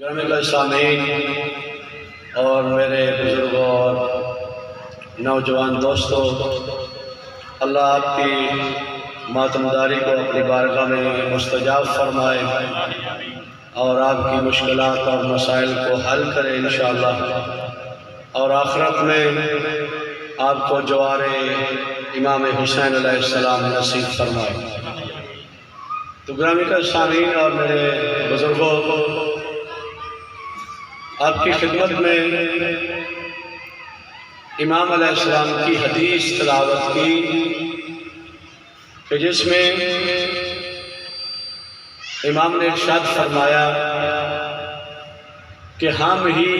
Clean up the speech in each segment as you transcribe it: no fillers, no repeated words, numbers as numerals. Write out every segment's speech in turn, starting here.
گرامی سامعین اور میرے بزرگوں اور نوجوان دوستوں، اللہ آپ کی ماتمداری کو اپنی بارگاہ میں مستجاب فرمائے اور آپ کی مشکلات اور مسائل کو حل کرے انشاءاللہ، اور آخرت میں آپ کو جوار امام حسین علیہ السلام نصیب فرمائے۔ تو گرامی سامعین اور میرے بزرگوں، آپ کی خدمت میں امام علیہ السلام کی حدیث تلاوت کی کہ جس میں امام نے ارشاد فرمایا کہ ہم ہی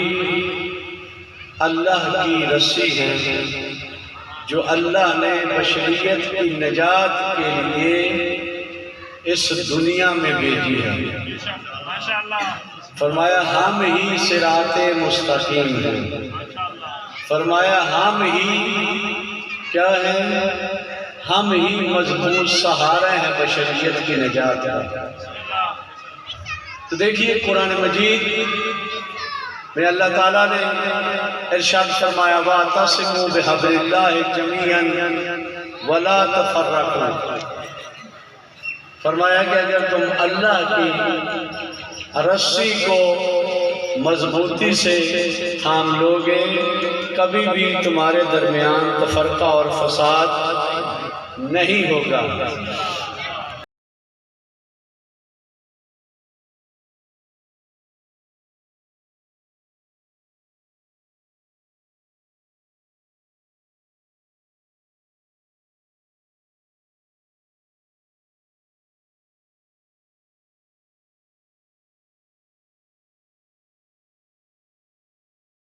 اللہ کی رسی ہیں جو اللہ نے بشریت کی نجات کے لیے اس دنیا میں بھیجی ہے۔ فرمایا ہم ہی صراط مستقیم ہیں، فرمایا ہم ہی کیا ہیں، ہم ہی مضبوط سہارے ہیں بشریت کی نجات کا۔ تو دیکھیے قرآن مجید میں اللہ تعالیٰ نے ارشاد فرمایا وَاعْتَصِمُوا بِحَبْلِ اللَّهِ جَمِيعًا وَلَا تَفَرَّقُوا۔ فرمایا کہ اگر تم اللہ کی رسی کو مضبوطی سے تھام لوگے، کبھی بھی تمہارے درمیان تفرقہ اور فساد نہیں ہوگا۔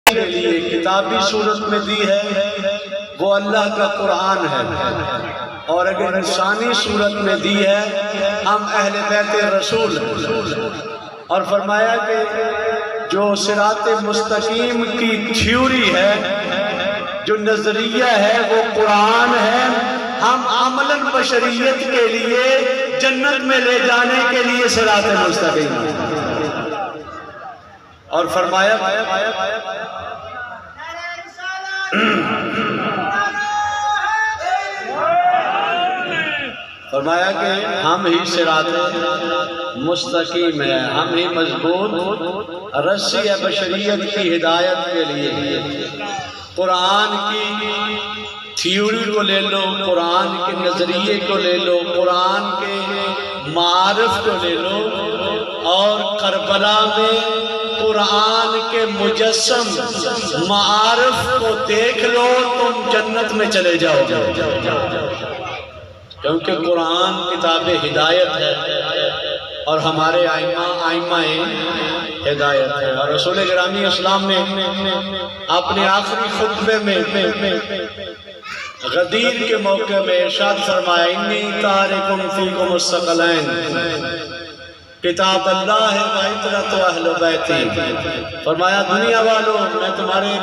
کے لیے کتابی صورت میں دی ہے وہ اللہ کا قرآن ہے، اور اگر انسانی صورت میں دی ہے ہم اہل بیت رسول ہیں۔ اور فرمایا کہ جو صراط مستقیم کی تھیوری ہے، جو نظریہ ہے وہ قرآن ہے، ہم عملاً بشریت کے لیے جنت میں لے جانے کے لیے صراط مستقیم ہیں۔ اور فرمایا کہ ہم ہی صراط مستقیم ہیں، ہم ہی مضبوط رسی ہے بشریت کی ہدایت کے لیے۔ قرآن کی تھیوری کو لے لو، قرآن کے نظریے کو لے لو، قرآن کے معارف کو لے لو، اور کربلا میں قرآن کے مجسم معارف کو دیکھ لو، تم جنت میں چلے جاؤ گے، کیونکہ قرآن کتاب ہدایت ہے اور ہمارے آئمہ ہدایت ہے۔ اور رسول گرامی اسلام نے اپنے آخری خطبے میں غدیر کے موقع میں ارشاد فرمایا انی تارکم فیکم الثقلین کتاب اللہ ہے وعطرۃ اہل بیتی۔ فرمایا دنیا والوں میں تمہارے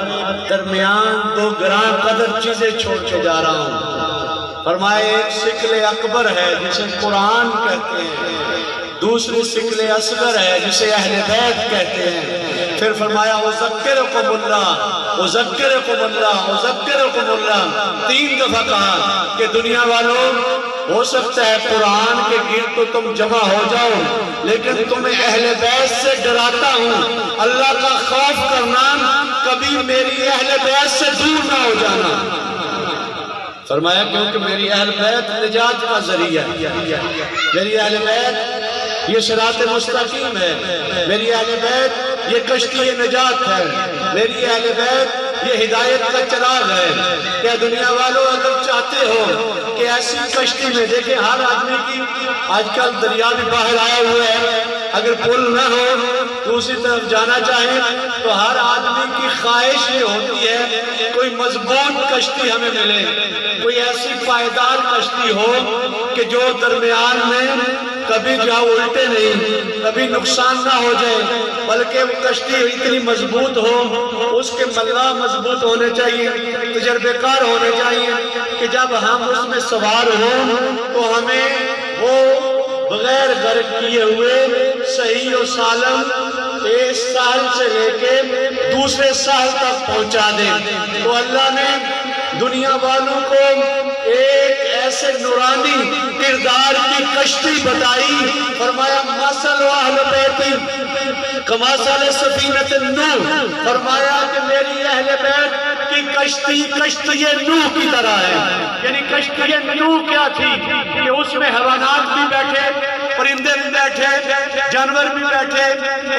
درمیان دو گراں قدر چیزیں چھوڑ کے جا رہا ہوں۔ فرمایا ایک ثقل اکبر ہے جسے قرآن کہتے ہیں، دوسری ثقل اصغر ہے جسے اہل بیت کہتے ہیں۔ پھر فرمایا اذکرکم اللہ اذکرکم اللہ اذکرکم اللہ، تین دفعہ کہا کہ دنیا والوں ہو سکتا ہے قرآن کے گرد تو تم جمع ہو جاؤ، لیکن تمہیں اہل بیت سے ڈراتا ہوں، اللہ کا خوف کرنا، کبھی میری اہل بیت سے دور نہ ہو جانا۔ فرمایا کیونکہ میری اہل بیت نجات کا ذریعہ ہے، میری اہل بیت یہ صراط مستقیم ہے، میری اہل بیت یہ کشتی نجات ہے، میری اہل بیت یہ ہدایت کا چراغ ہے۔ کہ دنیا والوں اگر چاہتے ہو کہ ایسی کشتی میں، دیکھیں ہر آدمی کی آج کل دریا بھی باہر آئے ہوئے ہیں، اگر پل نہ ہو دوسری طرف جانا چاہیں تو ہر آدمی کی خواہش یہ ہوتی ہے کوئی مضبوط کشتی ہمیں ملے، کوئی ایسی پائیدار کشتی ہو کہ جو درمیان میں کبھی جہاں الٹے نہیں، کبھی نقصان نہ ہو جائے، بلکہ وہ کشتی اتنی مضبوط ہو، اس کے ملہ مضبوط ہونے چاہیے، تجربے کار ہونے چاہیے کہ جب ہم اس میں سوار ہوں تو ہمیں وہ بغیر غرق کیے ہوئے صحیح و سالم ایک ساحل سے لے کے دوسرے ساحل تک پہنچا دے۔ تو اللہ نے دنیا والوں کو ایک ایسے نورانی کردار کی کشتی بتائی، فرمایا مثل اہل بیت کمثل سفینۃ نوح، فرمایا کہ میری اہل بیت کی کشتی نوح کی طرح ہے۔ یعنی کشتی نوح کیا تھی کہ اس میں حیوانات بھی بیٹھے، پرندے بھی بیٹھے، جانور بھی بیٹھے،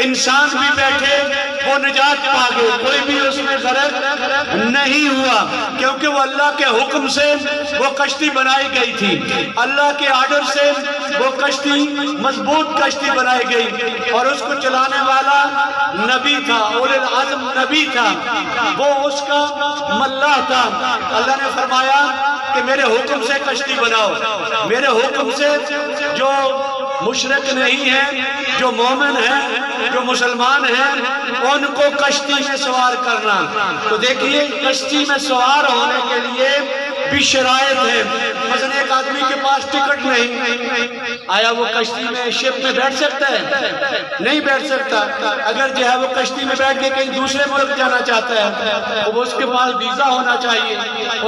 انسان بھی بیٹھے، وہ نجات پا گئے، کوئی بھی اس میں غرق نہیں ہوا، کیونکہ وہ اللہ کے حکم سے وہ کشتی بنائی گئی تھی، اللہ کے آرڈر سے وہ کشتی مضبوط کشتی بنائی گئی، اور اس کو چلانے والا نبی تھا، اولو العزم نبی تھا، وہ اس کا ملاح تھا۔ اللہ نے فرمایا کہ میرے حکم سے کشتی بناؤ، میرے حکم سے جو مشرک نہیں ہیں، جو مومن ہیں، جو مسلمان ہیں، ان کو کشتی میں سوار کرنا۔ تو دیکھیے کشتی میں سوار ہونے کے لیے بھی شرائط ہے۔ مثلا ایک آدمی کے پاس ٹکٹ نہیں، آیا وہ کشتی میں شپ میں بیٹھ سکتا ہے؟ نہیں بیٹھ سکتا۔ اگر جو ہے وہ کشتی میں بیٹھ کے کہیں دوسرے ملک جانا چاہتا ہے تو اس کے پاس ویزا ہونا چاہیے،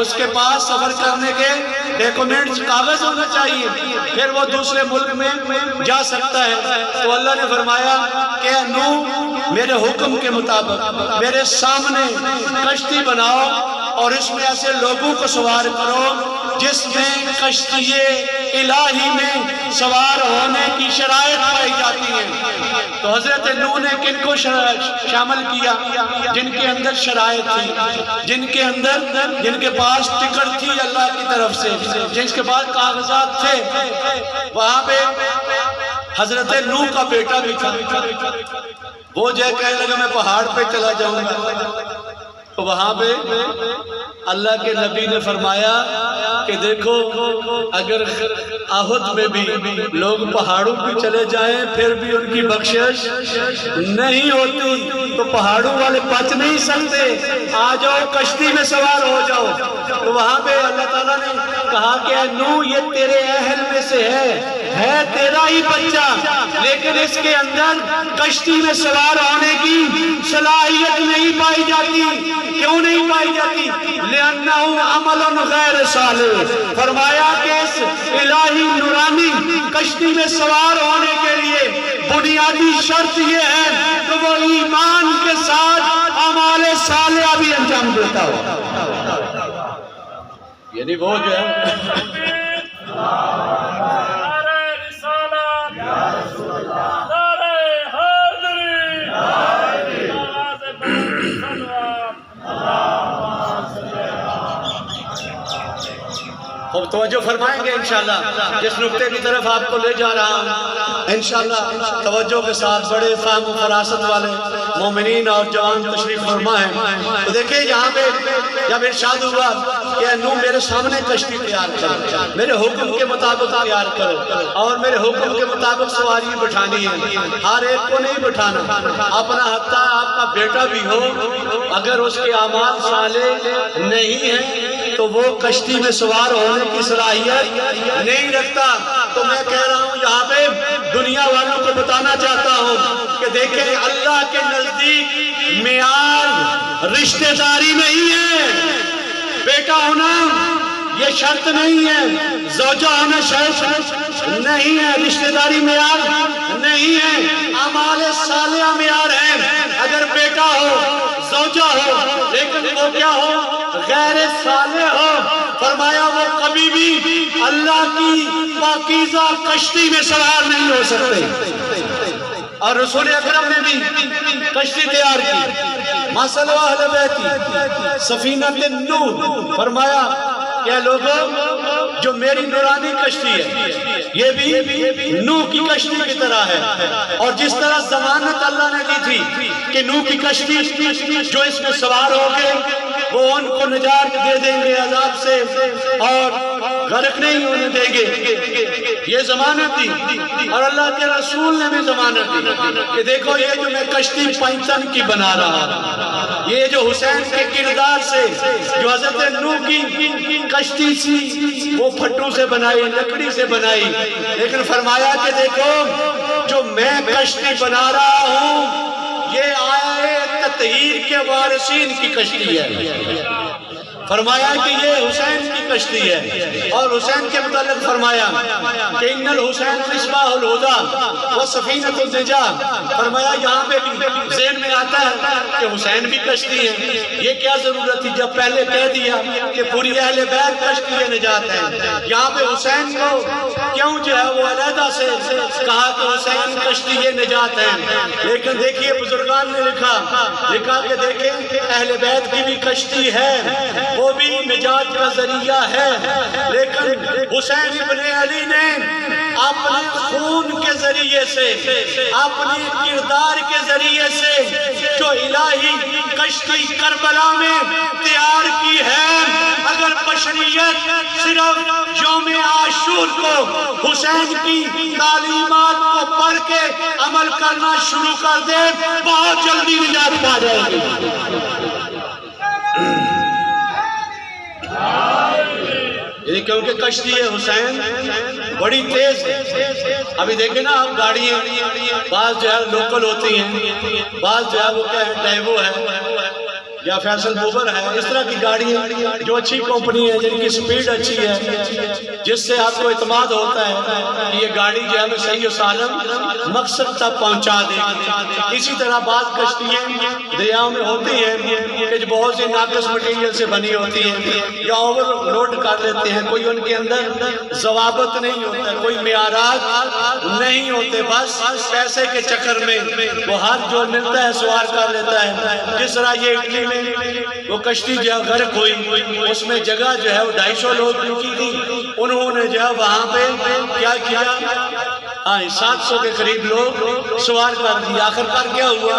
اس کے پاس سفر کرنے کے ڈاکومنٹس کاغذ ہونا چاہیے، پھر وہ دوسرے ملک میں جا سکتا ہے۔ تو اللہ نے فرمایا کہ اے نوح میرے حکم کے مطابق میرے سامنے کشتی بناؤ، اور اس میں ایسے لوگوں کو سوار کرو جس میں کشتی الہی میں سوار ہونے کی شرائط پائی جاتی ہیں۔ تو حضرت نوح نے کن کو شامل کیا؟ جن کے اندر شرائط تھی، جن کے پاس ٹکٹ تھی اللہ کی طرف سے، جن کے پاس کاغذات تھے۔ وہاں پہ حضرت نوح کا بیٹا بھی تھا، وہ جو کہنے لگا میں پہاڑ پہ چلا جاؤں گا، تو وہاں پہ اللہ کے نبی نے فرمایا کہ دیکھو اگر احد میں بھی لوگ پہاڑوں پہ چلے جائیں پھر بھی ان کی بخشش نہیں ہوتی، تو پہاڑوں والے بچ نہیں سکتے، آ جاؤ کشتی میں سوار ہو جاؤ۔ تو وہاں پہ اللہ تعالیٰ نے کہا کہ اے نوح یہ تیرے اہل میں سے ہے تیرا ہی بچہ، لیکن اس کے اندر کشتی میں سوار ہونے کی صلاحیت نہیں پائی جاتی۔ کیوں نہیں پائی جاتی؟ لِأَنَّهُ عَمَلٌ غَيْرُ صَالِحٍ، فرمایا کہ اس الہی نورانی کشتی میں سوار ہونے کے لیے بنیادی شرط یہ ہے کہ وہ ایمان کے ساتھ اعمال صالحہ بھی انجام دیتا ہو، یعنی وہ جو ہے خوب توجہ فرمائیں گے انشاءاللہ، جس نقطے کی طرف آپ کو لے جا رہا ہوں انشاءاللہ توجہ کے ساتھ، بڑے فہم و فراست والے مومنین اور جوان تشریف فرما ہیں۔ تو دیکھیں یہاں پہ جب ارشاد ہوا کہ اے نوح میرے سامنے کشتی تیار کرو، میرے حکم کے مطابق تیار کرو، اور میرے حکم کے مطابق سواری بٹھانی ہے، ہر ایک کو نہیں بٹھانا، اپنا حتیٰ آپ کا بیٹا بھی ہو اگر اس کے اعمال صالح نہیں ہیں تو وہ کشتی میں سوار ہونے کی صلاحیت نہیں رکھتا۔ تو میں کہہ رہا ہوں یہاں پہ دنیا والوں کو بتانا چاہتا ہوں کہ دیکھیں اللہ کے نزدیک معیار رشتہ داری نہیں ہے، بیٹا ہونا یہ شرط نہیں ہے، زوجہ ہونا شرط نہیں ہے، رشتہ داری معیار نہیں ہے، اعمال صالحہ معیار ہے۔ اگر بیٹا ہو، زوجہ ہو، لیکن وہ کیا ہو؟ غیر صالح ہو، فرمایا وہ کبھی بھی اللہ کی پاکیزہ کشتی میں سوار نہیں ہو سکتے۔ اور رسول اکرم نے بھی کشتی تیار کی، مثل اہل بیت سفینۃ نوح، فرمایا کہ لوگوں جو میری نورانی کشتی ہے یہ بھی نوح کی کشتی کی طرح ہے، اور جس طرح ضمانت اللہ نے دی تھی کہ نوح کی کشتی جو اس میں سوار ہو گئے وہ ان کو نجات دے دیں گے عذاب سے اور غرق نہیں ہونے دیں گے، یہ ضمانت دی۔ اور اللہ کے رسول نے بھی ضمانت دی کہ دیکھو یہ جو میں کشتی پیتن کی بنا رہا، یہ جو حسین کے کردار سے جو حضرت نوح کی کشتی سی وہ پھٹو سے بنائی، لکڑی سے بنائی، لیکن فرمایا کہ دیکھو جو میں کشتی بنا رہا ہوں تطہیر کے وارثین کی کشتی ہے۔ فرمایا کہ یہ حسین کی کشتی ہے، اور حسین کے متعلق فرمایا کہ ان الحسین مصباح الہدی و سفینۃ النجاۃ۔ فرمایا یہاں پہ بھی ذہن میں آتا ہے کہ حسین بھی کشتی ہے، یہ کیا ضرورت تھی جب پہلے کہہ دیا کہ پوری اہل بیت کشتی نجات ہے، یہاں پہ حسین کو کیوں جو ہے وہ علیحدہ سے کہا کہ حسین کشتی نجات ہے؟ لیکن دیکھیے بزرگان نے لکھا کہ دیکھیں اہل بیت کی بھی کشتی ہے، وہ بھی نجات کا ذریعہ ہے، لیکن حسین ابن علی نے اپنے خون کے ذریعے سے، اپنے کردار کے ذریعے سے جو الہی کشتی کربلا میں تیار کی ہے، اگر بشریت صرف یوم عاشور کو حسین کی تعلیمات کو پڑھ کے عمل کرنا شروع کر دے، بہت جلدی نجات پا جائے گی۔ کیونکہ کشتی حسین بڑی تیز ہے۔ ابھی دیکھیں نا آپ گاڑیاں، بعض جو ہے لوکل ہوتی ہیں، بعض جو ہے وہ کیا ہے ڈائیوو ہے یا فیصل بوبر ہے، اس طرح کی گاڑیاں جو اچھی کمپنی ہے، جن کی سپیڈ اچھی ہے، جس سے آپ کو اعتماد ہوتا ہے کہ یہ گاڑی جو ہے ہمیں صحیح و سالم مقصد تک پہنچا دے گی۔ اسی طرح بعض کشتیاں دریاؤں میں ہوتی ہیں کہ جو بہت سے ناقص مٹیریل سے بنی ہوتی ہیں یا اوور لوڈ کر لیتے ہیں، کوئی ان کے اندر ضوابط نہیں ہوتا، کوئی معیارات نہیں ہوتے، بس پیسے کے چکر میں وہ ہر جو ملتا ہے سوار کر لیتا ہے۔ جس طرح یہ اٹلی وہ کشتی جو غرق ہوئی، اس میں جگہ جو ہے وہ 250 لوگ کی تھی، انہوں نے جو ہے وہاں پہ کیا کیا، 700 کے قریب لوگ سوار کر دی۔ آخر کار کیا ہوا؟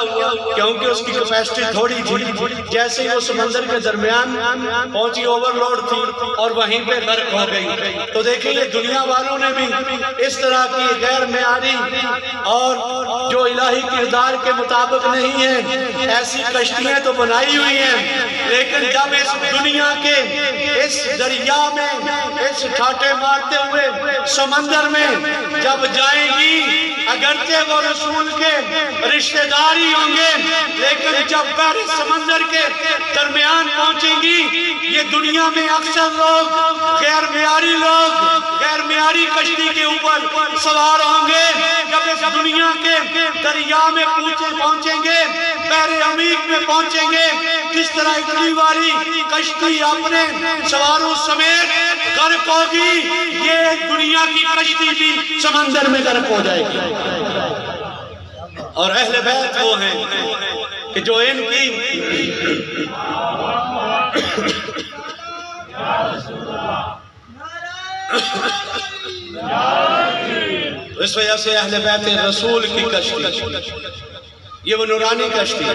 کیونکہ اس کی کیپیسٹی تھوڑی تھی، جیسے ہی وہ سمندر کے درمیان پہنچی اوور لوڈ تھی اور وہیں پہ غرق ہو گئی۔ تو دیکھیں یہ دنیا والوں نے بھی اس طرح کی غیر معیاری اور جو الہی کردار کے مطابق نہیں ہے ایسی کشتیاں تو بنائی ہوئی ہیں، لیکن جب اس دنیا کے اس دریا میں اس ٹھاٹے مارتے ہوئے سمندر میں جب جائیں گی، اگرچہ وہ رسول کے رشتہ دار ہی ہوں گے، لیکن جب بحر سمندر کے درمیان پہنچیں گی، یہ دنیا میں اکثر لوگ غیر معیاری غیر معیاری کشتی کے اوپر سوار ہوں گے۔ جب اس دنیا کے دریا میں پہنچیں گے، بحر عمیق میں پہنچیں گے، جس طرح اٹلی والی کشتی اپنے سواروں سمیت غرق ہوگی، یہ دنیا کی کشتی بھی سمندر میں غرق ہو جائے گی۔ اور اہل بیت وہ ہیں کہ جو ان کی اس وجہ سے اہل بیت رسول کی کشتی، یہ وہ نورانی کشتی ہے،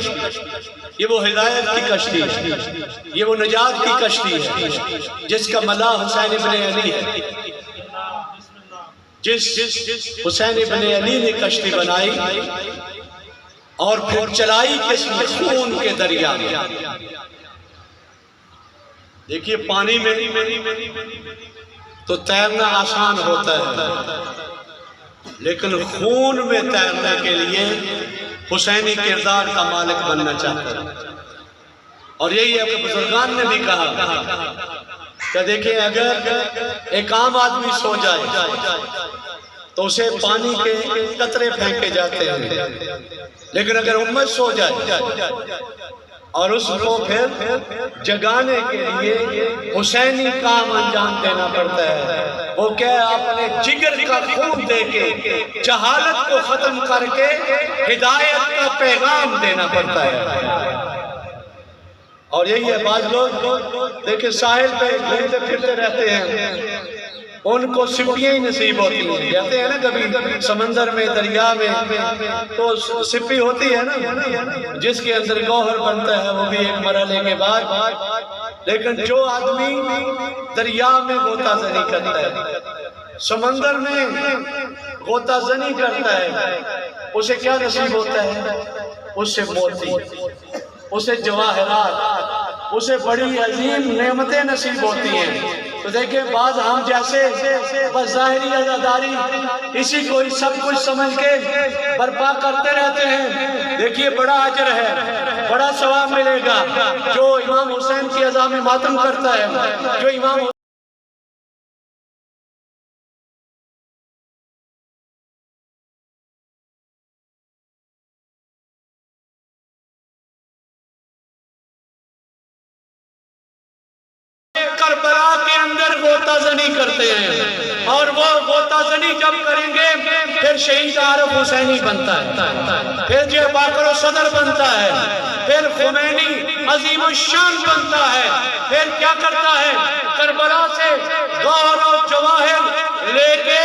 یہ وہ ہدایت کی کشتی ہے، یہ وہ نجات کی کشتی ہے، جس کا ملا حسین ابن علی ہے۔ جس حسین ابن علی نے کشتی بنائی اور پھر چلائی کس میں؟ خون کے دریا میں۔ دیکھیے پانی میں تو تیرنا آسان ہوتا ہے، لیکن خون میں تیرنے کے لیے حسینی کردار کا مالک بننا چاہتا ہے۔ اور یہی ہے کہ بزرگان نے بھی کہا کہ دیکھیں اگر ایک عام آدمی سو جائے تو اسے پانی کے قطرے پھینکے جاتے ہیں، لیکن اگر امت سو جائے اور اس کو پھر جگانے کے لیے حسینی کام انجام دینا پڑتا ہے، وہ کیا اپنے جگر کا خون دے کے جہالت کو ختم کر کے ہدایت کا پیغام دینا پڑتا ہے۔ اور یہی ہے بعض لوگ دیکھیں ساحل پہ گھومتے پھرتے رہتے ہیں، ان کو سپیاں ہی نصیب ہوتی ہیں۔ کہتے ہیں نا کبھی سمندر میں دریا میں تو سپی ہوتی ہے نا، جس کے اندر گوہر بنتا ہے، وہ بھی ایک مرحلے کے بعد۔ لیکن جو آدمی دریا میں غوطہ زنی کرتا ہے، سمندر میں غوطہ زنی کرتا ہے، اسے کیا نصیب ہوتا ہے؟ اسے موتی، اسے جواہرات، اسے بڑی عظیم نعمتیں نصیب ہوتی ہیں۔ تو دیکھیں بعض ہم جیسے بس ظاہری عزاداری اسی کو سب کچھ سمجھ کے برپا کرتے رہتے ہیں۔ دیکھیے بڑا اجر ہے بڑا ثواب ملے گا۔ جو امام حسین کی عزا میں ماتم کرتا ہے، جو امام کربلا کے اندر غوطہ زنی کرتے ہیں، اور وہ غوطہ زنی جب کریں گے پھر شہید عارف حسینی بنتا ہے، پھر جے باقر و صدر بنتا ہے، پھر خمینی عظیم الشان بنتا ہے، پھر کیا کرتا ہے؟ کربلا سے گوہر و جواہر لے کے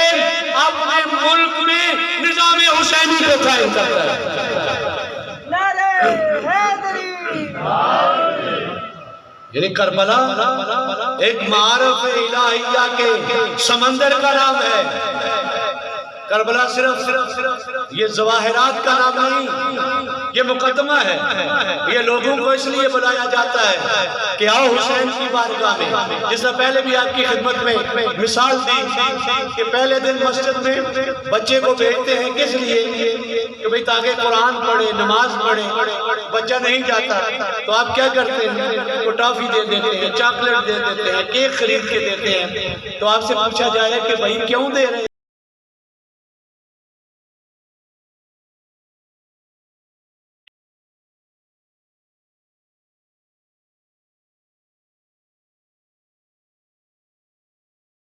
اپنے ملک میں نظام حسینی کو قائم کرتا ہے۔ یعنی کربلا ایک معارف الہیہ کے سمندر کا نام ہے۔ کربلا صرف یہ ظواہرات کا نام نہیں، یہ مقدمہ ہے۔ یہ لوگوں کو اس لیے بلایا جاتا ہے کہ آؤ حسین کی بارگاہ میں۔ جس سے پہلے بھی آپ کی خدمت میں مثال دی کہ پہلے دن مسجد میں بچے کو بھیجتے ہیں کس لیے؟ کہ بھئی تاکہ قرآن پڑھے، نماز پڑھے۔ بچہ نہیں جاتا تو آپ کیا کرتے ہیں؟ ٹافی دے دیتے ہیں، چاکلیٹ دے دیتے ہیں، کیک خرید کے دیتے ہیں۔ تو آپ سے پوچھا جائے کہ بھئی کیوں دے رہے ہیں؟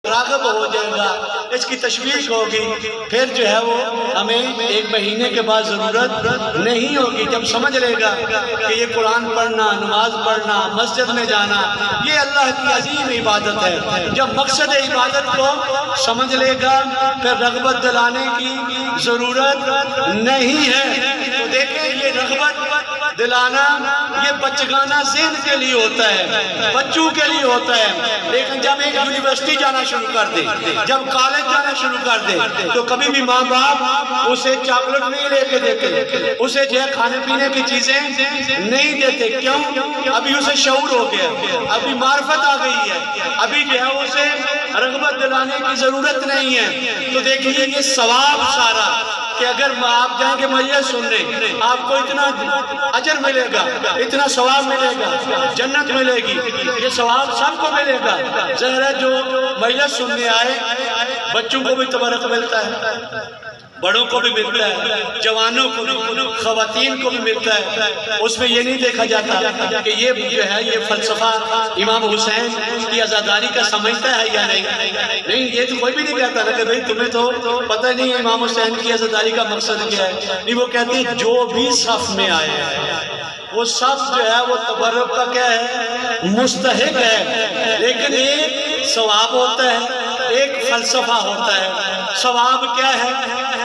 راغب ہو جائے گا، اس کی تشویش ہوگی، پھر جو ہے وہ ہمیں ایک مہینے کے بعد ضرورت نہیں ہوگی۔ جب سمجھ لے گا کہ یہ قرآن پڑھنا، نماز پڑھنا، مسجد میں جانا یہ اللہ کی عظیم عبادت ہے، جب مقصد عبادت کو سمجھ لے گا پھر رغبت دلانے کی ضرورت نہیں ہے۔ تو دیکھیں یہ رغبت دلانا یہ بچگانہ ذہن کے لیے ہوتا ہے، بچوں کے لیے ہوتا ہے، لیکن جب ایک یونیورسٹی جانا شروع کر دے، جب کالج جانا شروع کر دے تو کبھی بھی ماں باپ اسے چاکلیٹ نہیں لے کے دیتے، اسے جو ہے کھانے پینے کی چیزیں نہیں دیتے۔ کیوں؟ ابھی اسے شعور ہو گیا، ابھی معرفت آ گئی ہے، ابھی جو ہے اسے رغبت دلانے کی ضرورت نہیں ہے۔ تو دیکھیے یہ ثواب سارا کہ اگر آپ جائیں گے مجلس سننے آپ کو اتنا اجر ملے گا، اتنا ثواب ملے گا، جنت ملے گی، یہ ثواب سب کو ملے گا۔ ظاہر ہے جو مجلس سننے آئے بچوں کو بھی تبرک ملتا ہے، بڑوں کو بھی ملتا ہے، جوانوں کو بھی، خواتین کو بھی ملتا ہے۔ اس میں یہ نہیں دیکھا جاتا کہ یہ جو ہے یہ فلسفہ امام حسین کی عزاداری کا سمجھتا ہے یا نہیں، یہ تو کوئی بھی نہیں کہتا نا کہ بھئی تمہیں تو پتہ نہیں ہے امام حسین کی عزاداری کا مقصد کیا ہے۔ نہیں، وہ کہتے ہیں جو بھی صف میں آئے ہیں وہ صف جو ہے وہ تبرک کا کیا ہے؟ مستحق ہے، لیکن ایک ثواب ہوتا ہے، ایک فلسفہ ہوتا ہے۔ ثواب کیا ہے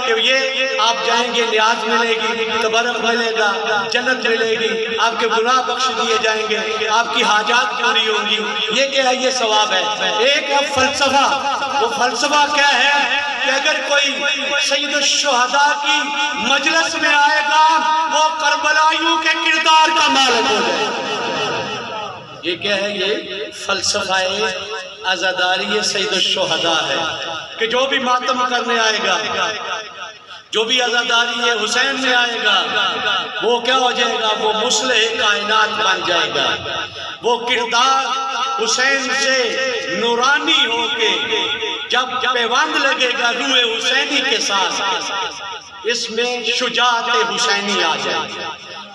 کہ یہ آپ جائیں گے نیاز ملے گی، تبرک ملے گا، جنت ملے گی، آپ کے گناہ بخش دیے جائیں گے، آپ کی حاجات پوری ہوں گی، یہ کیا ہے؟ یہ ثواب ہے۔ ایک ہے فلسفہ، وہ فلسفہ کیا ہے کہ اگر کوئی سید الشہداء کی مجلس میں آئے گا وہ کربلائیوں کے کردار کا مالک ہو جائے۔ یہ کیا ہے؟ یہ فلسفہ عزاداری سید الشہداء ہے کہ جو بھی ماتم کرنے آئے گا، جو بھی عزاداری حسین میں آئے گا وہ کیا ہو جائے گا؟ وہ مصلح کائنات بن جائے گا، وہ کردار حسین سے نورانی ہو کے جب پیوند لگے گا روح حسینی کے ساتھ، اس میں شجاعت حسینی آ جائے گی،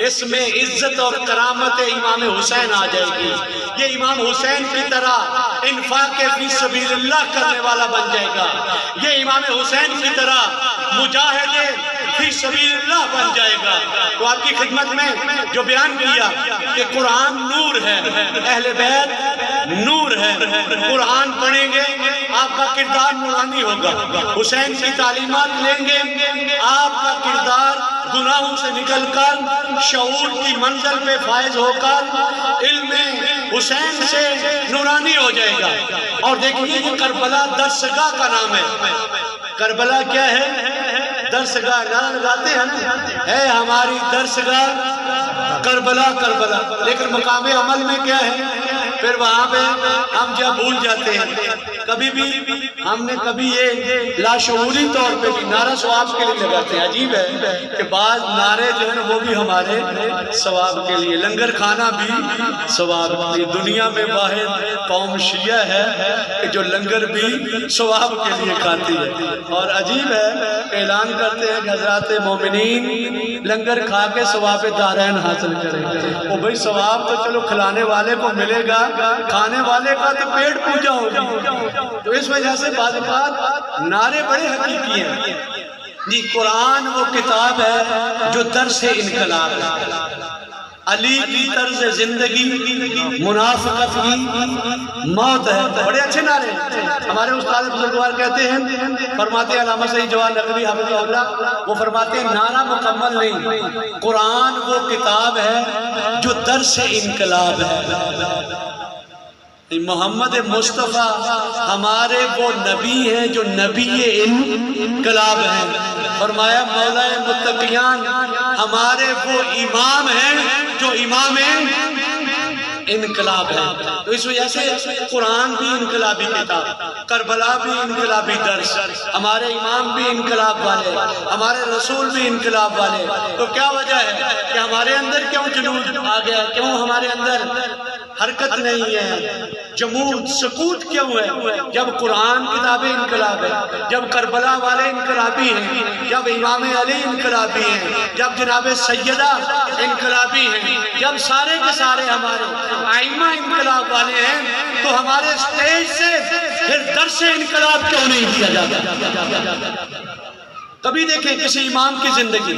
اس میں عزت اور کرامت امام حسین آ جائے گی، یہ امام حسین کی طرح انفاق فی سبیل اللہ کرنے والا بن جائے گا، یہ امام حسین کی طرح مجاہد فی سبیل اللہ بن جائے گا۔ تو آپ کی خدمت میں جو بیان کیا کہ قرآن نور ہے، اہل بیت نور ہے، قرآن پڑھیں گے آپ کا کردار نورانی ہوگا، حسین کی تعلیمات لیں گے آپ کا کردار گناہوں سے نکل کر شعور کی منزل پہ فائز ہو کر علم حسین سے نورانی ہو جائے گا۔ اور دیکھیے یہ کربلا درسگاہ کا نام ہے۔ کربلا کیا ہے؟ درسگاہ نام لگاتے ہیں نا، ہے ہماری درسگاہ کربلا، کربلا، لیکن مقام عمل میں کیا ہے؟ پھر وہاں پہ ہم جب بھول جاتے ہیں، کبھی بھی ہم نے کبھی یہ لاشعوری طور پہ بھی نعرہ ثواب کے لیے لگاتے ہیں۔ عجیب ہے کہ بعض نعرے جو ہیں وہ بھی ہمارے ثواب کے لیے، لنگر کھانا بھی ثواب کے لیے۔ دنیا میں واحد قوم شیعہ ہے کہ جو لنگر بھی ثواب کے لیے کھاتی ہے، اور عجیب ہے اعلان کرتے ہیں کہ حضرات مومنین لنگر کھا کے ثواب دارین حاصل کریں گے۔ وہ بھئی ثواب تو چلو کھلانے والے کو ملے گا، کھانے والے کا تو پیٹ پوجا ہوگی۔ تو اس وجہ سے بعض اوقات نعرے بڑے حقیقی ہیں جی۔ قرآن وہ کتاب ہے جو درس انقلاب ہے۔ علی کی طرز زندگی منافقت کی موت ہے۔ بڑے اچھے نعرے ہمارے استاد بزرگوار کہتے ہیں، فرماتے ہیں علامہ سید جواد نقوی حفظہ اللہ، وہ فرماتے ہیں نعرہ مکمل نہیں، قرآن وہ کتاب ہے جو درس انقلاب ہے۔ محمد مصطفیٰ ہمارے وہ نبی ہیں جو نبی انقلاب ہیں۔ فرمایا مولا متقیان ہمارے وہ امام ہیں جو امام انقلاب ہے۔ تو اس وجہ سے قرآن بھی انقلابی کتاب، کربلا بھی انقلابی درس، ہمارے امام بھی انقلاب والے، ہمارے رسول بھی انقلاب والے۔ تو کیا وجہ ہے کہ ہمارے اندر کیوں جنون آ گیا، کیوں ہمارے اندر حرکت نہیں ہے، جمود سکوت کیوں ہے؟ جب قرآن کتاب انقلاب ہے، جب کربلا والے انقلابی ہیں، جب امام علی انقلابی ہیں، جب جناب سیدہ انقلابی ہیں، جب سارے کے سارے ہمارے ائمہ انقلاب والے ہیں، تو ہمارے اسٹیج سے پھر درس انقلاب کیوں نہیں دیا جاتا؟ کبھی دیکھیں کسی امام کی زندگی،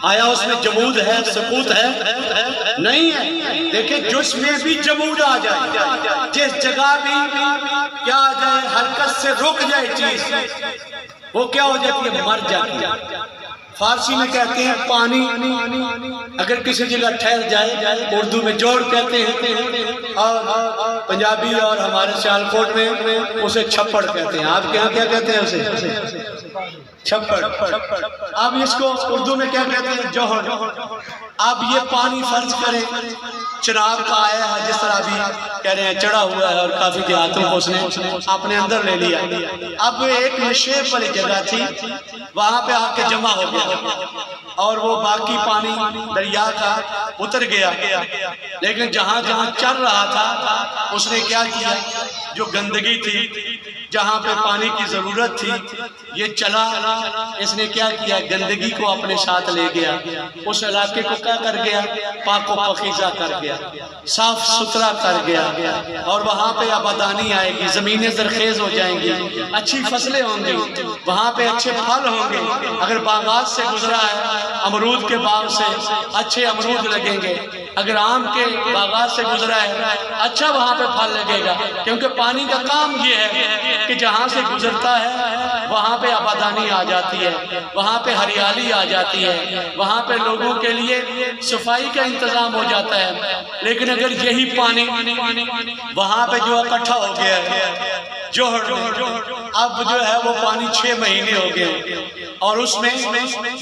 آیا اس میں جمود ہے، سکوت ہے؟ نہیں ہے۔ دیکھیں جس میں بھی جمود آ جائے، جس جگہ بھی کیا آ جائے، حرکت سے رک جائے چیز، وہ کیا ہو جاتی ہے؟ مر جاتی ہے۔ فارسی میں کہتے ہیں پانی اگر کسی جگہ ٹھہر جائے، اردو میں جوڑ کہتے ہیں، اور پنجابی اور ہمارے سیالکوٹ میں اسے چھپڑ کہتے ہیں۔ آپ کے یہاں کیا کہتے ہیں اسے؟ چھپڑ۔ اب اس کو اردو میں کیا کہتے ہیں؟ جوہر۔ اب یہ پانی فرض کریں چناب کا آیا ہے، جس طرح ابھی کہہ رہے ہیں چڑھا ہوا ہے اور کافی دیہاتوں کو اس نے اپنے اندر لے لیا۔ اب ایک نشیب والی جگہ تھی، وہاں پہ آ کے جمع ہو گیا اور وہ باقی پانی دریا کا اتر گیا، لیکن جہاں جہاں چل رہا تھا اس نے کیا کیا؟ جو گندگی تھی، جہاں پہ پانی کی ضرورت تھی، یہ چلا، اس نے کیا کیا؟ گندگی کو اپنے ساتھ لے گیا، اس علاقے کو کیا کر گیا؟ پاک و پاکیزہ کر گیا، صاف ستھرا کر گیا، اور وہاں پہ آبادانی آئے گی، زمینیں زرخیز ہو جائیں گی، اچھی فصلیں ہوں گی، وہاں پہ اچھے پھل ہوں گے۔ اگر باغات سے گزرا ہے، امرود کے باغ سے اچھے امرود لگیں گے، اگر آم کے باغات سے گزرا ہے اچھا وہاں پہ پھل لگے گا، کیونکہ پانی کا کام یہ ہے کہ جہاں سے گزرتا ہے وہاں پہ آبادانی آ جاتی ہے، وہاں پہ ہریالی آ جاتی ہے، وہاں پہ لوگوں کے لیے صفائی کا انتظام ہو جاتا ہے۔ لیکن اگر یہی پانی وہاں پہ جو اکٹھا ہو گیا ہے جوہر، اب جو ہے وہ پانی 6 مہینے ہو گئے اور اس میں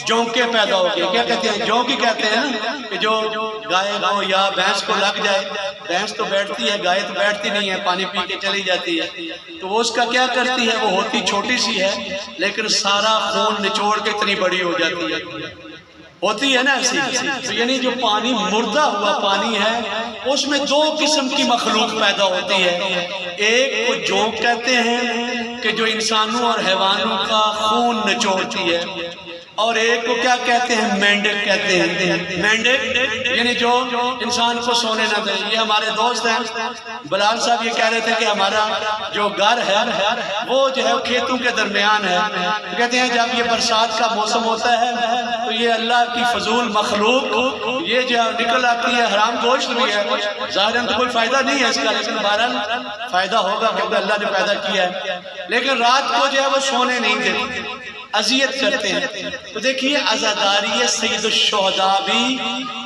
جونکے پیدا ہو گئے۔ کیا کہتے ہیں؟ جونکی کہتے ہیں نا، کہ جو گائے ہو یا بھینس کو لگ جائے، بھینس تو بیٹھتی ہے، گائے تو بیٹھتی نہیں ہے، پانی پی کے چلی جاتی ہے، تو وہ اس کا کیا کرتی ہے؟ وہ ہوتی چھوٹی سی ہے لیکن سارا خون نچوڑ کے اتنی بڑی ہو جاتی ہے، ہوتی ہے نا ایسی۔ تو یعنی جو پانی مردہ ہوا پانی ہے اس میں 2 قسم کی مخلوق پیدا ہوتی ہے، ایک کو جونک کہتے ہیں کہ جو انسانوں اور حیوانوں کا خون نچوڑتی ہے، اور ایک کو کیا کہتے ہیں؟ مینڈک کہتے ہیں۔ مینڈک یعنی جو انسان کو سونے نہ دے۔ یہ ہمارے دوست ہیں بلال صاحب، یہ کہہ رہے تھے کہ ہمارا جو گھر ہے وہ جو ہے کھیتوں کے درمیان ہے، کہتے ہیں جب یہ برسات کا موسم ہوتا ہے تو یہ اللہ کی فضول مخلوق یہ جو نکل آتی ہے، حرام گوشت بھی ہے، ظاہراً تو کوئی فائدہ نہیں ہے اس کا، لیکن بہرحال فائدہ ہوگا کیونکہ اللہ نے پیدا کیا ہے، لیکن رات کو جو ہے وہ سونے نہیں دیتے، اذیت کرتے ہیں۔ تو دیکھیے عزاداری سید الشہداء بھی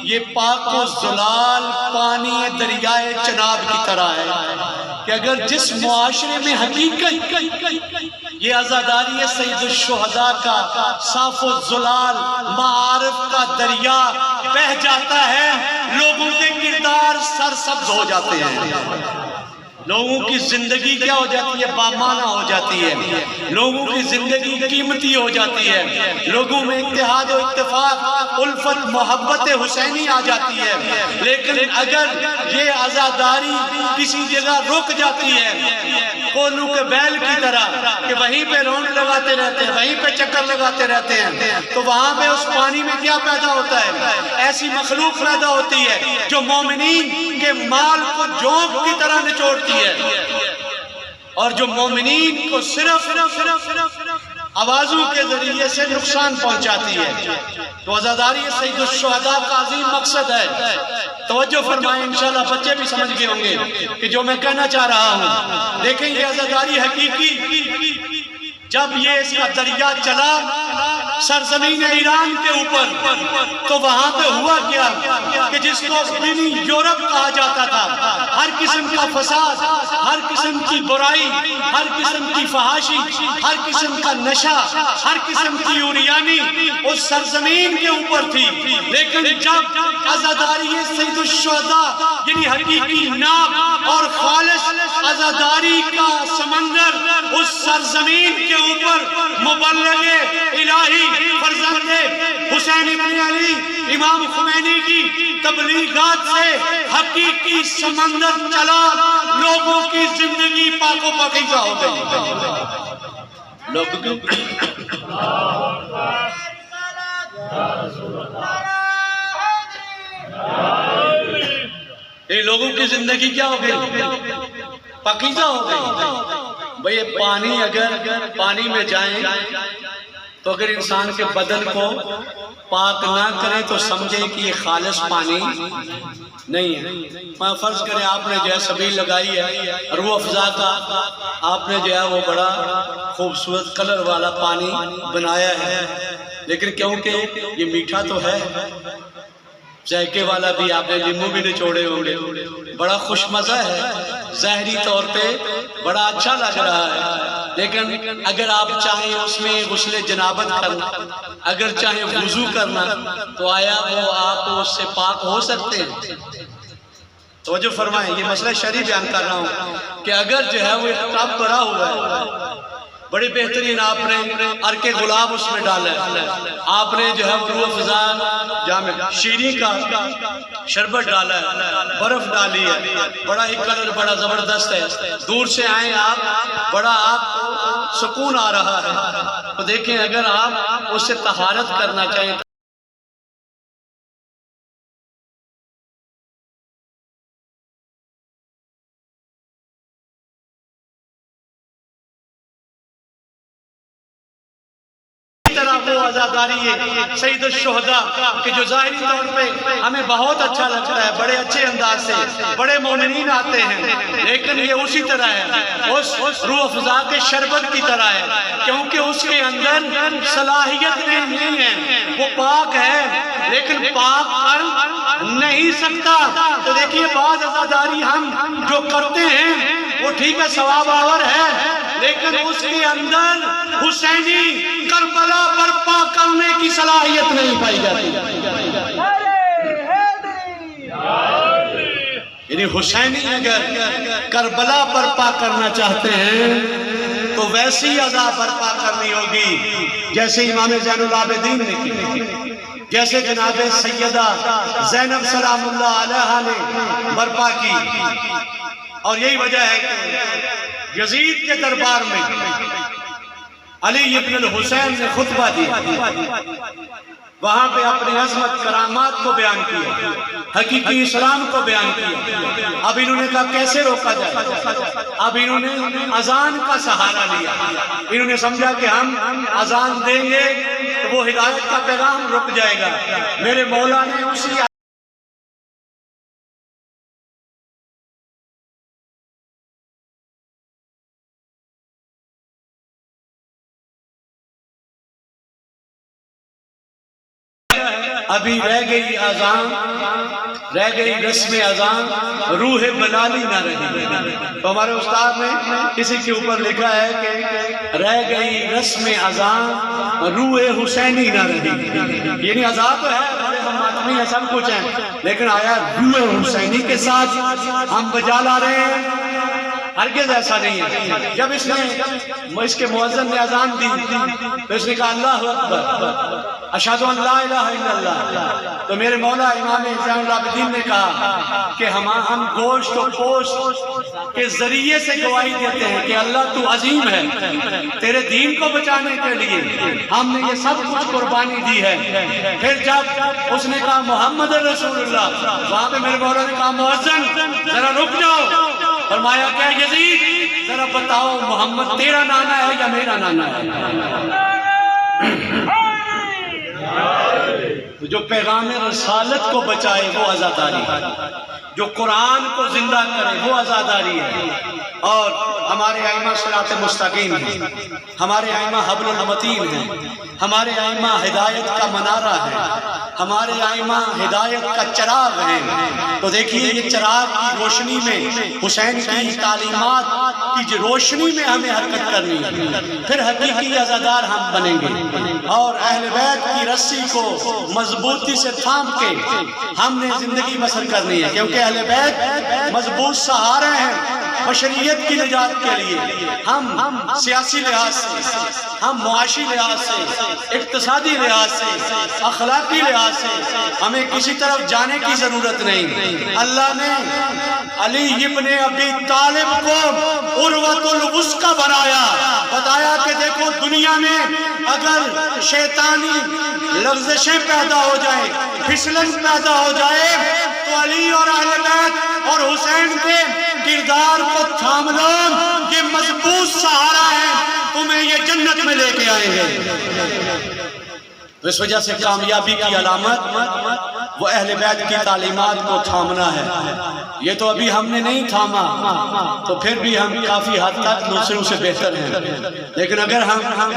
یہ پاک و زلال پانی دریائے چناب کی طرح ہے کہ اگر جس معاشرے میں حقیقت یہ عزاداری سید الشہداء کا صاف و زلال معارف کا دریا بہ جاتا ہے، لوگوں کے کردار سر سبز ہو جاتے ہیں، لوگوں کی زندگی کیا ہو جاتی ہے؟ بامانہ ہو جاتی ہے، لوگوں کی زندگی قیمتی ہو جاتی ہے، لوگوں میں اتحاد و اتفاق، الفت، محبت حسینی آ جاتی ہے۔ لیکن اگر یہ عزاداری کسی جگہ رک جاتی ہے کولو کے بیل کی طرح کہ وہیں پہ رونڈ لگاتے رہتے ہیں، وہیں پہ چکر لگاتے رہتے ہیں، تو وہاں پہ اس پانی میں کیا پیدا ہوتا ہے؟ ایسی مخلوق پیدا ہوتی ہے جو مومنین کے مال کو جونک کی طرح نچوڑتی ہے، اور جو مومنین کو صرف آوازوں کے ذریعے سے نقصان پہنچاتی ہے۔ تو عزاداری سید الشہداء کا عظیم مقصد ہے۔ توجہ فرمائیں، انشاءاللہ بچے بھی سمجھ گئے ہوں گے کہ جو میں کہنا چاہ رہا ہوں۔ دیکھیں یہ عزاداری حقیقی جب یہ اس کا دریا چلا سرزمین ایران کے اوپر، تو وہاں پہ ہوا کیا کہ جس کو منی یورپ کہا جاتا تھا، ہر قسم کا فساد، ہر قسم کی برائی، ہر قسم کی فحاشی، ہر قسم کا نشہ، ہر قسم کی عریانی اس سرزمین کے اوپر تھی۔ لیکن جب عزاداری سید الشہداء یعنی حقیقی ناب اور خالص عزاداری کا سمندر اس سرزمین کے اوپر مبلغ الہی فرزند حسین ابن علی امام خمینی کی تبلیغات سے حقیقی سمندر چلا، لوگوں کی زندگی پاک و پاکیزہ ہو گئی۔ لوگوں کی زندگی کیا ہو گئی؟ پاکیزہ ہو گئی۔ بھئی پانی اگر پانی میں جائیں تو اگر انسان کے بدن کو پاک نہ کریں تو سمجھیں کہ یہ خالص پانی نہیں ہے۔ فرض کریں آپ نے جو ہے سبیل لگائی ہے روح افزا کا، آپ نے جو ہے وہ بڑا خوبصورت کلر والا پانی بنایا ہے، لیکن کیونکہ یہ میٹھا تو ہے، ذائقے والا بھی، آپ نے لیمو بھی نچوڑے ہوں گے، بڑا خوش مزہ ہے، ظاہری طور پہ بڑا اچھا لگ رہا ہے، لیکن اگر آپ چاہیں اس میں غسل جنابت کرنا، اگر چاہیں وضو کرنا، تو آیا وہ آپ اس سے پاک ہو سکتے ہیں؟ توجہ فرمائیں، یہ مسئلہ شرعی بیان کر رہا ہوں کہ اگر جو ہے وہ ٹب بھرا ہوا ہے، بڑی بہترین آپ نے عرق گلاب اس میں ڈالا ہے، آپ نے جو ہے وہ روح افزا جامع شیریں کا شربت ڈالا ہے، برف ڈالی ہے، بڑا ہی کلر بڑا زبردست ہے، دور سے آئیں آپ، بڑا آپ سکون آ رہا ہے۔ تو دیکھیں اگر آپ اس سے طہارت کرنا چاہیں وہ عزاداری ہے سید الشہداء کہ جو ظاہری طور پہ ہمیں بہت اچھا لگتا ہے، بڑے اچھے انداز سے بڑے مومنین آتے ہیں، لیکن یہ اسی طرح ہے، اس روح افزا کے شربت کی طرح ہے، کیونکہ اس کے اندر صلاحیت نہیں ہے، وہ پاک ہے لیکن پاک کر نہیں سکتا۔ تو دیکھیے بعض عزاداری ہم جو کرتے ہیں وہ ٹھیک ہے، ثواب آور ہے، لیکن اس کے اندر حسینی کربلا برپا کرنے کی صلاحیت نہیں پائی جاتی۔ یعنی حسینی اگر کربلا برپا کرنا چاہتے ہیں تو ویسی عزا برپا کرنی ہوگی جیسے امام زین العابدین نے کی، جیسے جناب سیدہ زینب سلام اللہ علیہا نے برپا کی۔ اور یہی وجہ ہے کہ یزید کے دربار میں علی ابن الحسین نے خطبہ دیا، وہاں پہ اپنی عظمت کرامات کو بیان کیا، حقیقی اسلام کو بیان کیا۔ اب انہوں نے کہا کیسے روکا جائے؟ اب انہوں نے اذان کا سہارا لیا، انہوں نے سمجھا کہ ہم اذان دیں گے تو وہ ہدایت کا پیغام رک جائے گا۔ میرے مولا نے اسی ابھی رہ گئی اذان، رہ گئی رسم اذان روح بلالی نہ رہی. تو ہمارے استاد نے کسی کے اوپر لکھا ہے کہ رہ گئی رسم اذان روح حسینی نہ رہی. یعنی اذان تو ہے، ہم ماتمی ہیں، سب کچھ ہیں، لیکن آیا روح حسینی کے ساتھ ہم بجا لا رہے ہیں؟ ہرگز ایسا نہیں ہے. جب اس کے مؤذن نے اذان دی تو اس نے کہا اللہ اکبر اشہد ان لا الہ الا اللہ. تو میرے مولا امام زین العابدین نے کہا کہ ہم گوشت و پوشت کے ذریعے سے گواہی دیتے ہیں کہ اللہ تو عظیم ہے، تیرے دین کو بچانے کے لیے ہم نے یہ سب کچھ قربانی دی ہے. پھر جب اس نے کہا محمد رسول اللہ، وہاں پہ میرے مولا نے کہا مؤذن ذرا رک جاؤ. فرمایا کیا یزید ذرا بتاؤ محمد تیرا نانا ہے یا میرا نانا ہے؟ جو پیغام رسالت کو بچائے وہ عزاداری ہے، جو قرآن کو زندہ کرے وہ عزاداری ہے. اور ہمارے ائمہ صراط مستقیم ہیں، ہمارے ائمہ حبل المتین ہیں، ہمارے ائمہ ہدایت کا منارہ ہے، ہمارے ائمہ ہدایت کا چراغ ہیں. تو دیکھیے یہ چراغ کی روشنی میں، حسین کی تعلیمات کی روشنی میں ہمیں حرکت کرنی ہے، پھر حقیقی عزادار ہم بنیں گے. اور اہل بیت کی رسی کو مضبوطی سے تھام کے ہم نے زندگی بسر کرنی ہے، کیونکہ اہل بیت مضبوط سہارے ہیں بشریت کی نجات کے لیے. ہم سیاسی لحاظ سے، ہم معاشی لحاظ سے، اقتصادی لحاظ سے، اخلاقی لحاظ سے ہمیں کسی طرف جانے کی ضرورت نہیں. اللہ نے علی ابن ابی طالب کو عروۃ الوثقی بنایا، بتایا کہ دیکھو دنیا میں اگر شیطانی لغزشیں پیدا ہو جائیں، پھسلن پیدا ہو جائے، تو علی اور اہل بیت اور حسین کے کردار کو تھام لو، یہ مضبوط سہارا ہے، تمہیں یہ جنت میں لے کے آئیں گے. اس وجہ سے کامیابی کی علامت وہ اہل بیت کی تعلیمات کو تھامنا ہے. یہ تو ابھی ہم نے نہیں تھاما تو پھر بھی ہم کافی حد تک دوسروں سے بہتر ہیں، لیکن اگر ہم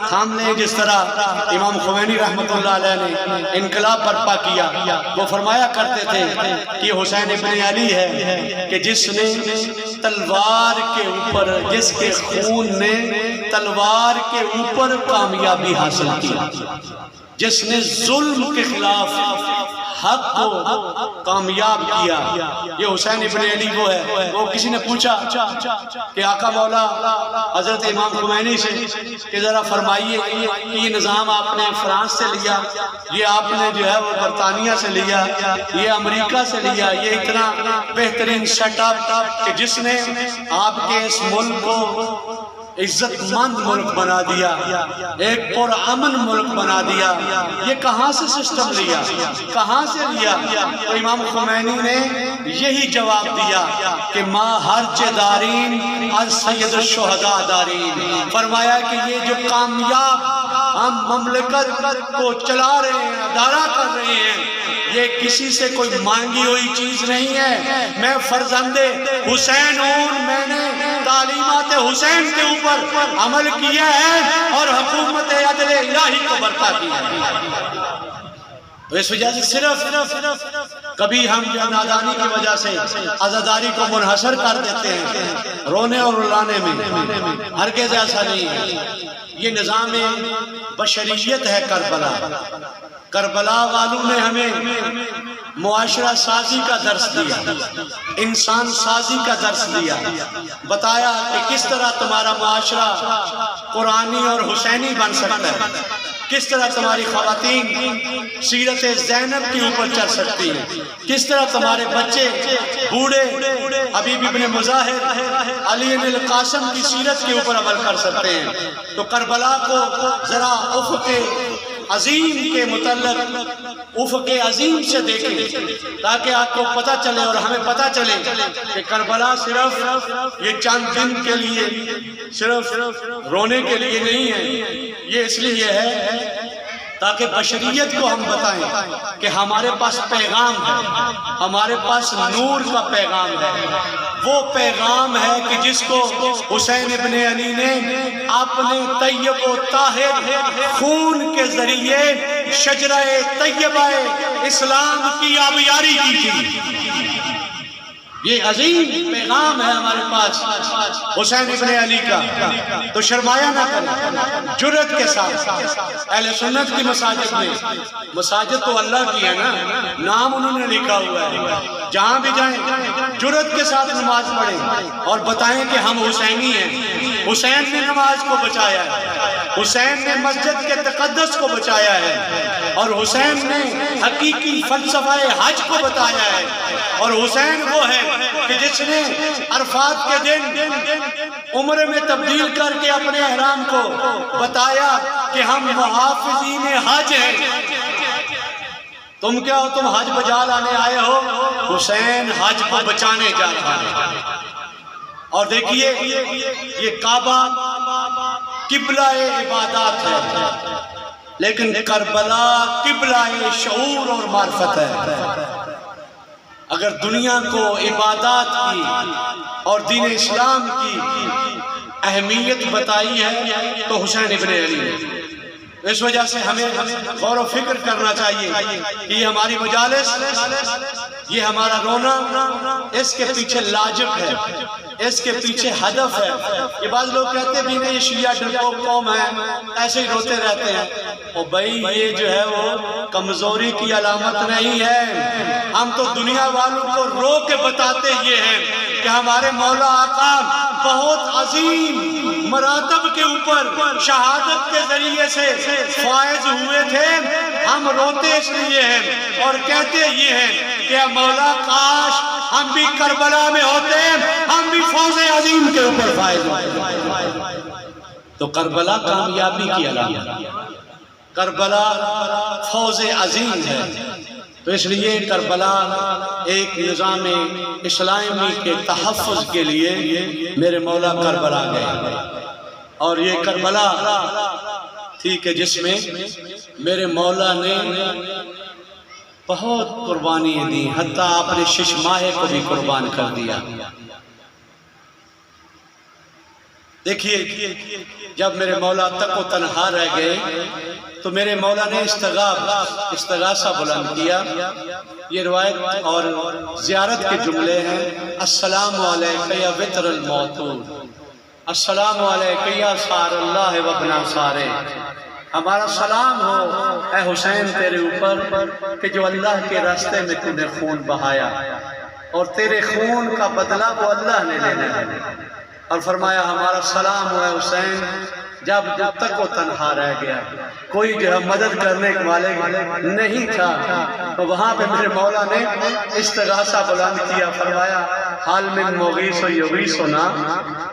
تھام لیں جس طرح امام خمینی رحمۃ اللہ علیہ نے انقلاب برپا کیا. وہ فرمایا کرتے تھے کہ حسین ابن علی ہے کہ جس نے تلوار کے اوپر، جس کے خون نے تلوار کے اوپر کامیابی حاصل کی، جس نے ظلم کے خلاف حق کو کامیاب کیا. یہ حسین ابن علی وہ ہے. وہ کسی نے پوچھا کہ آقا مولا حضرت امام خمینی سے کہ ذرا فرمائیے کہ یہ نظام آپ نے فرانس سے لیا، یہ آپ نے جو ہے وہ برطانیہ سے لیا، یہ امریکہ سے لیا، یہ اتنا بہترین سیٹ اپ کہ جس نے آپ کے اس ملک کو عزت مند ملک بنا دیا، ایک پرامن ملک بنا دیا، یہ کہاں سے سسٹم لیا، کہاں سے لیا؟ تو امام خمینی نے یہی جواب دیا کہ ما حرج دارین از سید الشہداء دارین. فرمایا کہ یہ جو کامیاب ہم مملکت کو چلا رہے ہیں، ادارہ کر رہے ہیں، یہ کسی سے کوئی مانگی ہوئی چیز نہیں ہے. میں فرزند حسین ہوں، میں نے تعلیمات حسین کے اوپر عمل کیا ہے اور حکومت عدل الہی کو برپا کیا ہے. تو اس وجہ سے صرف کبھی ہم نادانی کی وجہ سے عزاداری کو منحصر کر دیتے ہیں رونے اور رلانے میں. ہرگز ایسا نہیں ہے. یہ نظام بشریت ہے. کربلا والوں نے ہمیں معاشرہ سازی کا درس دیا، انسان سازی کا درس دیا، بتایا کہ کس طرح تمہارا معاشرہ قرآنی اور حسینی بن سکتا ہے، کس طرح تمہاری خواتین سیرت زینب کے اوپر چل سکتی ہیں، کس طرح تمہارے بچے بوڑھے حبیب ابن مظاہر علی بن القاسم کی سیرت کے اوپر عمل کر سکتے ہیں. تو کربلا کو ذرا افق عظیم کے متعلق افق عظیم سے دیکھیں تاکہ آپ کو پتہ چلے اور ہمیں پتہ چلے کہ کربلا صرف یہ چند دن کے لیے، صرف رونے کے لیے نہیں ہے. یہ اس لیے ہے تاکہ بشریت کو ہم بتائیں کہ ہمارے پاس پیغام ہے، ہمارے پاس نور کا پیغام ہے. وہ پیغام ہے کہ جس کو حسین ابن علی نے اپنے طیب و طاہر خون کے ذریعے شجرہ طیبہ اسلام کی آبیاری کی تھی۔ یہ عظیم پیغام ہے ہمارے پاس حسین ابن علی کا، تو شرمایا نہ کریں، جرأت کے ساتھ۔ اہل سنت کی مساجد میں، مساجد تو اللہ کی ہے نا، نام انہوں نے لکھا ہوا ہے، جہاں بھی جائیں جرأت کے ساتھ نماز پڑھیں اور بتائیں کہ ہم حسینی ہیں۔ حسین نے نماز کو بچایا ہے، حسین نے مسجد کے تقدس کو بچایا ہے، اور حسین نے حقیقی فلسفہ حج کو بتایا ہے، اور حسین وہ ہے کہ جس نے عرفات کے دن عمرے میں تبدیل کر کے اپنے احرام کو بتایا کہ ہم محافظین حج ہیں۔ تم کیا ہو؟ تم حج بجا لانے آئے ہو، حسین حج کو بچانے جا رہا ہے۔ اور دیکھیے یہ کعبہ قبلہ عبادات ہے، لیکن کربلا قبلہ شعور اور معرفت ہے۔ اگر دنیا کو عبادات کی اور دین اسلام کی اہمیت بتائی ہے تو حسین ابن علی نے۔ اس وجہ سے ہمیں غور و فکر کرنا چاہیے کہ یہ ہماری مجالس، یہ ہمارا رونا، اس کے پیچھے لاجک ہے، اس کے پیچھے ہدف ہے۔ یہ بعض لوگ کہتے بھی نہیں، یہ شیعہ ڈرپوک قوم ہے، ایسے ہی روتے رہتے ہیں۔ اور بھائی یہ جو ہے وہ کمزوری کی علامت نہیں ہے، ہم تو دنیا والوں کو رو کے بتاتے یہ ہیں کہ ہمارے مولا آقا بہت عظیم مراتب کے اوپر شہادت کے ذریعے سے فائز ہوئے تھے۔ ہم روتے اس لیے ہیں اور کہتے یہ ہیں کہ مولا کاش ہم بھی کربلا میں ہوتے، ہم بھی فوز عظیم کے اوپر فائز ہوتے۔ تو کربلا کامیابی کی علامت، کربلا فوز عظیم ہے۔ تو اس لیے کربلا ایک نظام اسلامی کے تحفظ کے لیے میرے مولا کربلا گئے، اور یہ کربلا تھی کہ جس میں میرے مولا نے بہت قربانی دی، حتیٰ اپنے شش ماہے کو بھی قربان کر دیا۔ دیکھیے جب میرے مولا تک و تنہا رہ گئے تو میرے مولا نے استغاثہ بلند کیا۔ یہ روایت اور زیارت کے جملے ہیں: السلام علیکہ یا وطر الموتود، السلام علیکہ یا سار اللہ وابن سارے، ہمارا سلام ہو اے حسین تیرے اوپر کہ جو اللہ کے راستے میں تو نے خون بہایا، اور تیرے خون کا بدلہ وہ اللہ نے لینا ہے۔ اور فرمایا ہمارا سلام ہو اے حسین جب تک وہ تنہا رہ گیا، کوئی جو ہے مدد کرنے والے نہیں تھا، تو وہاں پہ میرے مولا نے استغاثہ بلند کیا۔ فرمایا حل من مغیث یغیثنا،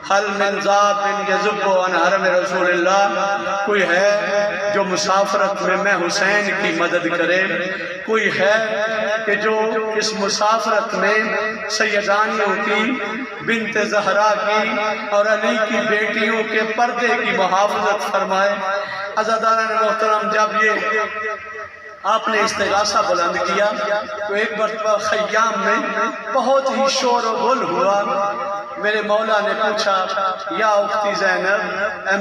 حل من ذاب یذب عن حرم رسول اللہ، کوئی ہے جو مسافرت میں حسین کی مدد کرے، کوئی ہے کہ جو اس مسافرت میں سیدانیوں کی، بنت زہرا کی اور علی کی بیٹیوں کے پردے کی محافظت فرمائے۔ عزاداران محترم، جب یہ آپ نے استغاثہ بلند کیا تو ایک مرتبہ خیام میں بہت ہی شور و غل ہوا۔ میرے مولا نے پوچھا یا اختی زینب،